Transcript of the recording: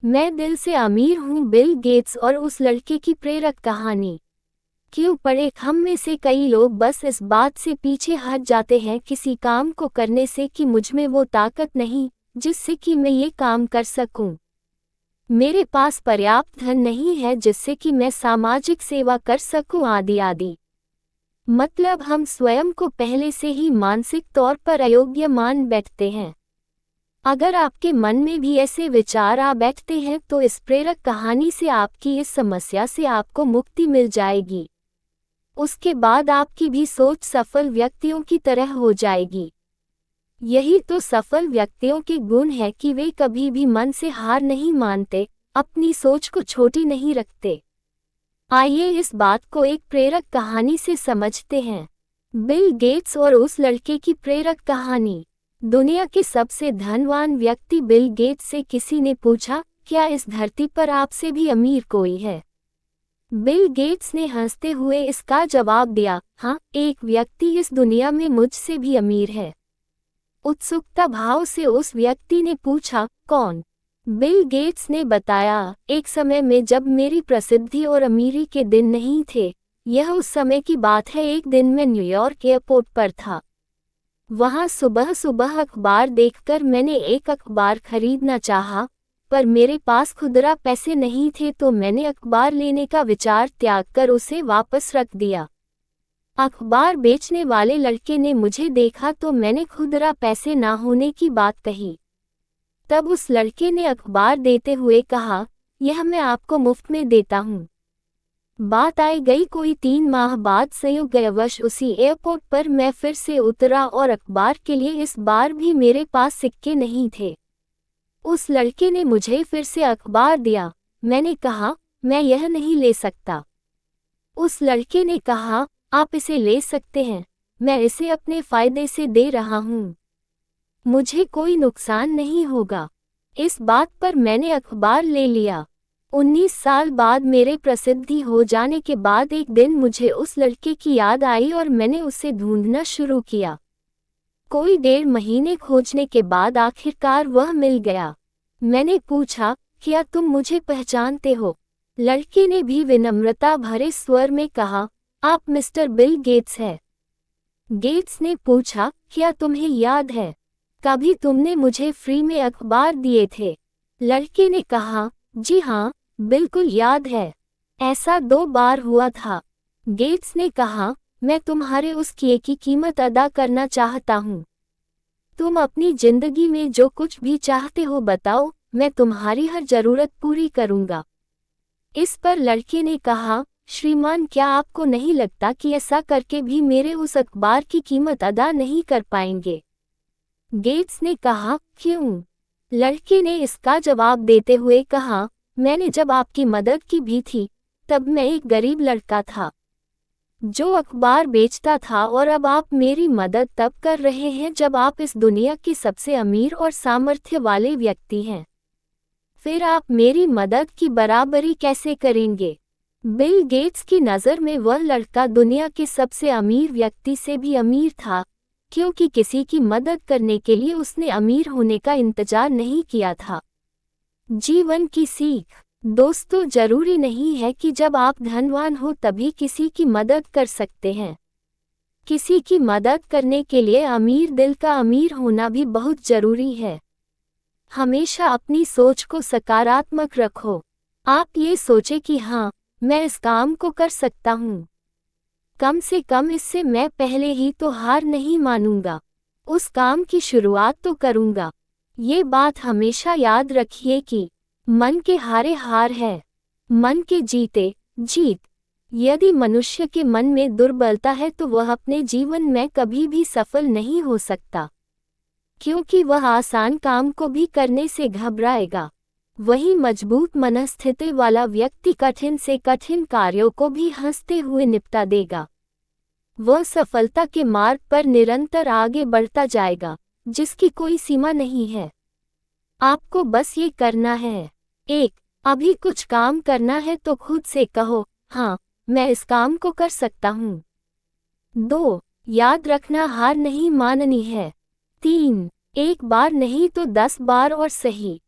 मैं दिल से अमीर हूँ। बिल गेट्स और उस लड़के की प्रेरक कहानी। क्यों पढ़े? हम में से कई लोग बस इस बात से पीछे हट जाते हैं किसी काम को करने से कि मुझमें वो ताकत नहीं जिससे कि मैं ये काम कर सकूं। मेरे पास पर्याप्त धन नहीं है जिससे कि मैं सामाजिक सेवा कर सकूं, आदि आदि। मतलब हम स्वयं को पहले से ही मानसिक तौर पर अयोग्य मान बैठते हैं। अगर आपके मन में भी ऐसे विचार आ बैठते हैं तो इस प्रेरक कहानी से आपकी इस समस्या से आपको मुक्ति मिल जाएगी। उसके बाद आपकी भी सोच सफल व्यक्तियों की तरह हो जाएगी। यही तो सफल व्यक्तियों के गुण है कि वे कभी भी मन से हार नहीं मानते, अपनी सोच को छोटी नहीं रखते। आइए इस बात को एक प्रेरक कहानी से समझते हैं। बिल गेट्स और उस लड़के की प्रेरक कहानी। दुनिया के सबसे धनवान व्यक्ति बिल गेट्स से किसी ने पूछा, क्या इस धरती पर आपसे भी अमीर कोई है? बिल गेट्स ने हंसते हुए इसका जवाब दिया, हाँ, एक व्यक्ति इस दुनिया में मुझसे भी अमीर है। उत्सुकता भाव से उस व्यक्ति ने पूछा, कौन? बिल गेट्स ने बताया, एक समय में जब मेरी प्रसिद्धि और अमीरी के दिन नहीं थे। यह उस समय की बात है। एक दिन मैं न्यूयॉर्क एयरपोर्ट पर था। वहां सुबह सुबह अखबार देखकर मैंने एक अखबार खरीदना चाहा, पर मेरे पास खुदरा पैसे नहीं थे तो मैंने अखबार लेने का विचार त्याग कर उसे वापस रख दिया। अखबार बेचने वाले लड़के ने मुझे देखा तो मैंने खुदरा पैसे ना होने की बात कही। तब उस लड़के ने अखबार देते हुए कहा, यह मैं आपको मुफ्त में देता हूँ। बात आई गई कोई 3 माह बाद संयोगवश उसी एयरपोर्ट पर मैं फिर से उतरा और अखबार के लिए इस बार भी मेरे पास सिक्के नहीं थे। उस लड़के ने मुझे फिर से अखबार दिया। मैंने कहा, मैं यह नहीं ले सकता। उस लड़के ने कहा, आप इसे ले सकते हैं, मैं इसे अपने फायदे से दे रहा हूँ, मुझे कोई नुकसान नहीं होगा। इस बात पर मैंने अखबार ले लिया। 19 साल बाद मेरे प्रसिद्धि हो जाने के बाद एक दिन मुझे उस लड़के की याद आई और मैंने उसे ढूंढना शुरू किया। कोई 1.5 महीने खोजने के बाद आखिरकार वह मिल गया। मैंने पूछा, क्या तुम मुझे पहचानते हो? लड़के ने भी विनम्रता भरे स्वर में कहा, आप मिस्टर बिल गेट्स हैं। गेट्स ने पूछा, क्या तुम्हें याद है, कभी तुमने मुझे फ्री में अखबार दिए थे? लड़के ने कहा, जी हाँ, बिल्कुल याद है, ऐसा 2 बार हुआ था। गेट्स ने कहा, मैं तुम्हारे उस किए की कीमत अदा करना चाहता हूँ। तुम अपनी जिंदगी में जो कुछ भी चाहते हो बताओ, मैं तुम्हारी हर जरूरत पूरी करूँगा। इस पर लड़के ने कहा, श्रीमान, क्या आपको नहीं लगता कि ऐसा करके भी मेरे उस अखबार की कीमत अदा नहीं कर पाएंगे? गेट्स ने कहा, क्यों? लड़के ने इसका जवाब देते हुए कहा, मैंने जब आपकी मदद की भी थी, तब मैं एक गरीब लड़का था जो अखबार बेचता था, और अब आप मेरी मदद तब कर रहे हैं जब आप इस दुनिया के सबसे अमीर और सामर्थ्य वाले व्यक्ति हैं। फिर आप मेरी मदद की बराबरी कैसे करेंगे? बिल गेट्स की नज़र में वह लड़का दुनिया के सबसे अमीर व्यक्ति से भी अमीर था, क्योंकि किसी की मदद करने के लिए उसने अमीर होने का इंतजार नहीं किया था। जीवन की सीख। दोस्तों, जरूरी नहीं है कि जब आप धनवान हो तभी किसी की मदद कर सकते हैं। किसी की मदद करने के लिए अमीर दिल का अमीर होना भी बहुत जरूरी है। हमेशा अपनी सोच को सकारात्मक रखो। आप ये सोचें कि हाँ, मैं इस काम को कर सकता हूँ, कम से कम इससे मैं पहले ही तो हार नहीं मानूंगा, उस काम की शुरुआत तो करूंगा। ये बात हमेशा याद रखिए कि मन के हारे हार है, मन के जीते जीत। यदि मनुष्य के मन में दुर्बलता है तो वह अपने जीवन में कभी भी सफल नहीं हो सकता, क्योंकि वह आसान काम को भी करने से घबराएगा। वही मजबूत मनस्थिति वाला व्यक्ति कठिन से कठिन कार्यों को भी हंसते हुए निपटा देगा। वह सफलता के मार्ग पर निरंतर आगे बढ़ता जाएगा, जिसकी कोई सीमा नहीं है। आपको बस ये करना है। 1. अभी कुछ काम करना है तो खुद से कहो, हाँ, मैं इस काम को कर सकता हूँ। 2. याद रखना, हार नहीं माननी है। 3. एक बार नहीं तो 10 बार और सही।